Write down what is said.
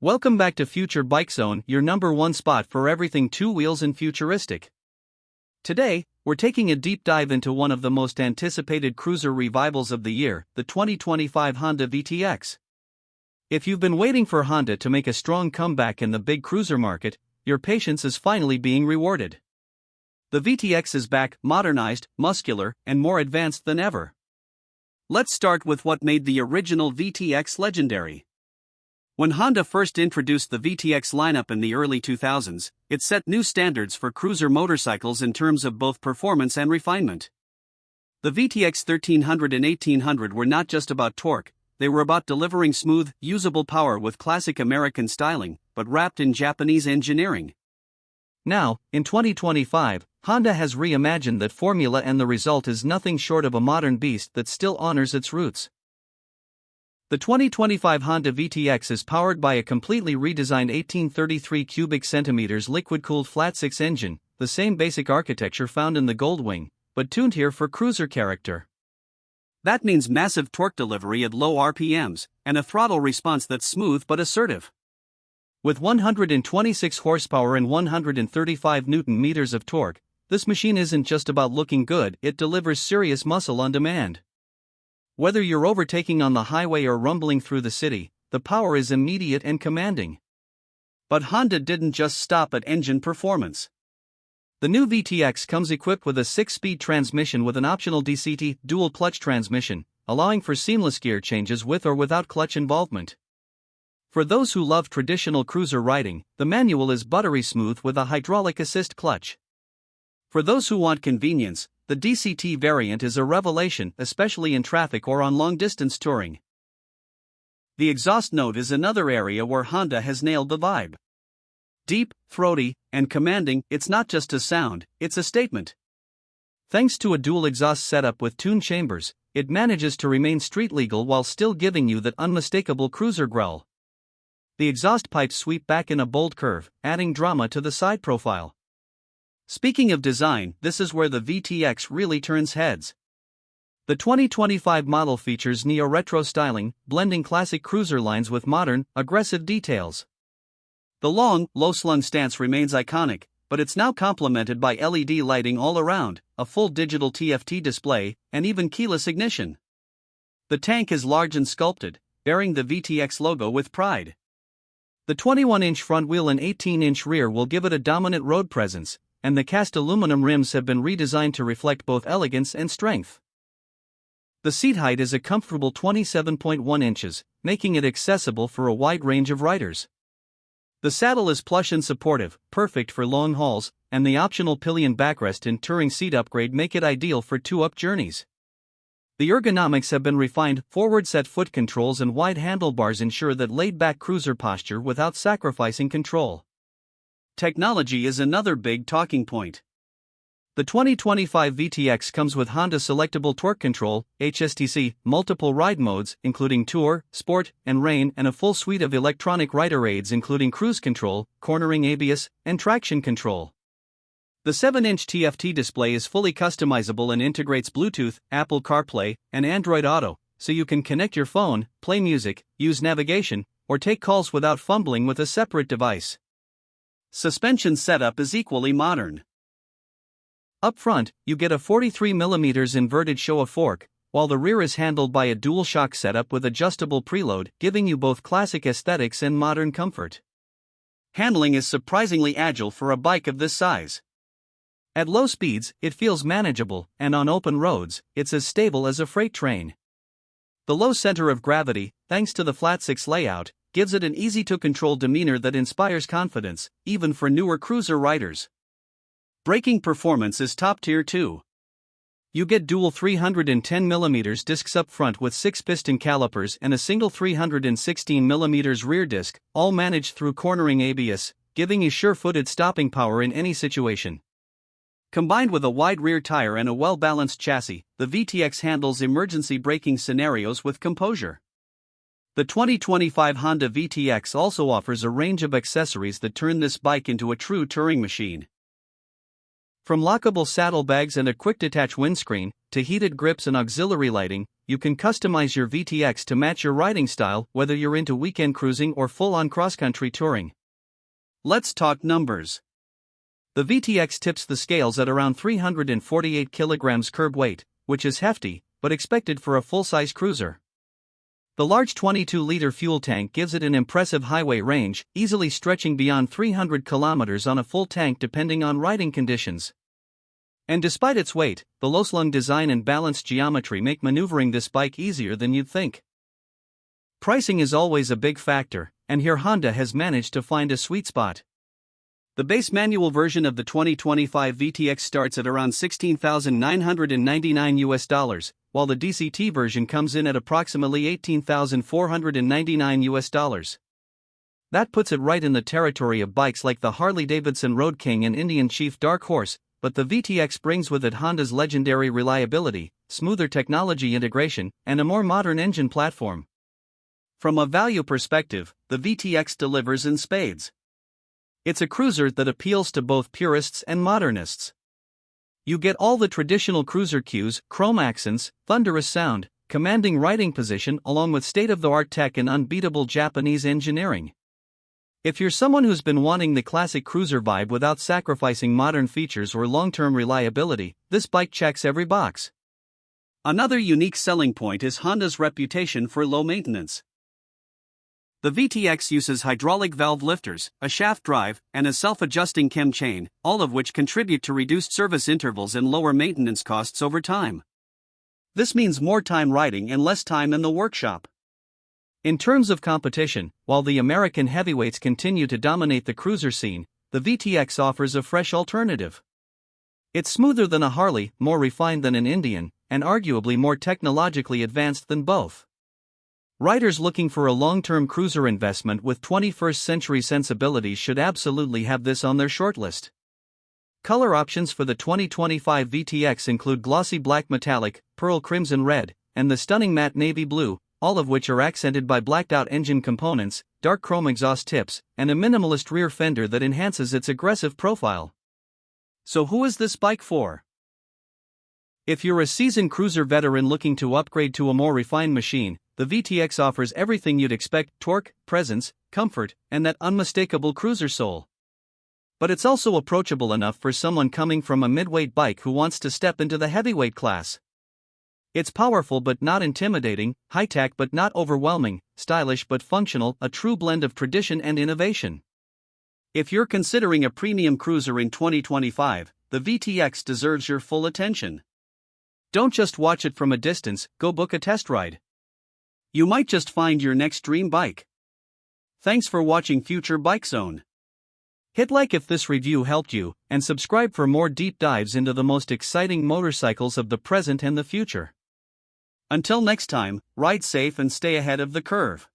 Welcome back to Future Bike Zone, your number one spot for everything two wheels and futuristic. Today, we're taking a deep dive into one of the most anticipated cruiser revivals of the year, the 2025 Honda VTX. If you've been waiting for Honda to make a strong comeback in the big cruiser market, your patience is finally being rewarded. The VTX is back, modernized, muscular, and more advanced than ever. Let's start with what made the original VTX legendary. When Honda first introduced the VTX lineup in the early 2000s, it set new standards for cruiser motorcycles in terms of both performance and refinement. The VTX 1300 and 1800 were not just about torque, they were about delivering smooth, usable power with classic American styling, but wrapped in Japanese engineering. Now, in 2025, Honda has reimagined that formula, and the result is nothing short of a modern beast that still honors its roots. The 2025 Honda VTX is powered by a completely redesigned 1833 cubic centimeters liquid-cooled flat-six engine, the same basic architecture found in the Goldwing, but tuned here for cruiser character. That means massive torque delivery at low RPMs, and a throttle response that's smooth but assertive. With 126 horsepower and 135 Nm of torque, this machine isn't just about looking good, it delivers serious muscle on demand. Whether you're overtaking on the highway or rumbling through the city, the power is immediate and commanding. But Honda didn't just stop at engine performance. The new VTX comes equipped with a 6-speed transmission with an optional DCT dual-clutch transmission, allowing for seamless gear changes with or without clutch involvement. For those who love traditional cruiser riding, the manual is buttery smooth with a hydraulic assist clutch. For those who want convenience, the DCT variant is a revelation, especially in traffic or on long-distance touring. The exhaust note is another area where Honda has nailed the vibe. Deep, throaty, and commanding, it's not just a sound, it's a statement. Thanks to a dual exhaust setup with tuned chambers, it manages to remain street-legal while still giving you that unmistakable cruiser growl. The exhaust pipes sweep back in a bold curve, adding drama to the side profile. Speaking of design, this is where the VTX really turns heads. The 2025 model features neo-retro styling, blending classic cruiser lines with modern, aggressive details. The long, low-slung stance remains iconic, but it's now complemented by LED lighting all around, a full digital TFT display, and even keyless ignition. The tank is large and sculpted, bearing the VTX logo with pride. The 21-inch front wheel and 18-inch rear will give it a dominant road presence, and the cast aluminum rims have been redesigned to reflect both elegance and strength. The seat height is a comfortable 27.1 inches, making it accessible for a wide range of riders. The saddle is plush and supportive, perfect for long hauls, and the optional pillion backrest and touring seat upgrade make it ideal for two-up journeys. The ergonomics have been refined, forward-set foot controls and wide handlebars ensure that laid-back cruiser posture without sacrificing control. Technology is another big talking point. The 2025 VTX comes with Honda Selectable Torque Control, HSTC, multiple ride modes, including Tour, Sport, and Rain, and a full suite of electronic rider aids including cruise control, cornering ABS, and traction control. The 7-inch TFT display is fully customizable and integrates Bluetooth, Apple CarPlay, and Android Auto, so you can connect your phone, play music, use navigation, or take calls without fumbling with a separate device. Suspension setup is equally modern. Up front, you get a 43mm inverted Showa fork, while the rear is handled by a dual shock setup with adjustable preload, giving you both classic aesthetics and modern comfort. Handling is surprisingly agile for a bike of this size. At low speeds, it feels manageable, and on open roads, it's as stable as a freight train. The low center of gravity, thanks to the flat-six layout, gives it an easy-to-control demeanor that inspires confidence, even for newer cruiser riders. Braking performance is top-tier too. You get dual 310mm discs up front with 6-piston calipers and a single 316mm rear disc, all managed through cornering ABS, giving you sure-footed stopping power in any situation. Combined with a wide rear tire and a well-balanced chassis, the VTX handles emergency braking scenarios with composure. The 2025 Honda VTX also offers a range of accessories that turn this bike into a true touring machine. From lockable saddlebags and a quick-detach windscreen, to heated grips and auxiliary lighting, you can customize your VTX to match your riding style, whether you're into weekend cruising or full-on cross-country touring. Let's talk numbers. The VTX tips the scales at around 348 kilograms curb weight, which is hefty, but expected for a full-size cruiser. The large 22-liter fuel tank gives it an impressive highway range, easily stretching beyond 300 kilometers on a full tank depending on riding conditions. And despite its weight, the low-slung design and balanced geometry make maneuvering this bike easier than you'd think. Pricing is always a big factor, and here Honda has managed to find a sweet spot. The base manual version of the 2025 VTX starts at around $16,999, while the DCT version comes in at approximately $18,499. That puts it right in the territory of bikes like the Harley-Davidson Road King and Indian Chief Dark Horse, but the VTX brings with it Honda's legendary reliability, smoother technology integration, and a more modern engine platform. From a value perspective, the VTX delivers in spades. It's a cruiser that appeals to both purists and modernists. You get all the traditional cruiser cues, chrome accents, thunderous sound, commanding riding position along with state-of-the-art tech and unbeatable Japanese engineering. If you're someone who's been wanting the classic cruiser vibe without sacrificing modern features or long-term reliability, this bike checks every box. Another unique selling point is Honda's reputation for low maintenance. The VTX uses hydraulic valve lifters, a shaft drive, and a self-adjusting chem chain, all of which contribute to reduced service intervals and lower maintenance costs over time. This means more time riding and less time in the workshop. In terms of competition, while the American heavyweights continue to dominate the cruiser scene, the VTX offers a fresh alternative. It's smoother than a Harley, more refined than an Indian, and arguably more technologically advanced than both. Riders looking for a long-term cruiser investment with 21st-century sensibilities should absolutely have this on their shortlist. Color options for the 2025 VTX include glossy black metallic, pearl crimson red, and the stunning matte navy blue, all of which are accented by blacked-out engine components, dark chrome exhaust tips, and a minimalist rear fender that enhances its aggressive profile. So who is this bike for? If you're a seasoned cruiser veteran looking to upgrade to a more refined machine, the VTX offers everything you'd expect: torque, presence, comfort, and that unmistakable cruiser soul. But it's also approachable enough for someone coming from a midweight bike who wants to step into the heavyweight class. It's powerful but not intimidating, high-tech but not overwhelming, stylish but functional, a true blend of tradition and innovation. If you're considering a premium cruiser in 2025, the VTX deserves your full attention. Don't just watch it from a distance, go book a test ride. You might just find your next dream bike. Thanks for watching Future Bike Zone. Hit like if this review helped you, and subscribe for more deep dives into the most exciting motorcycles of the present and the future. Until next time, ride safe and stay ahead of the curve.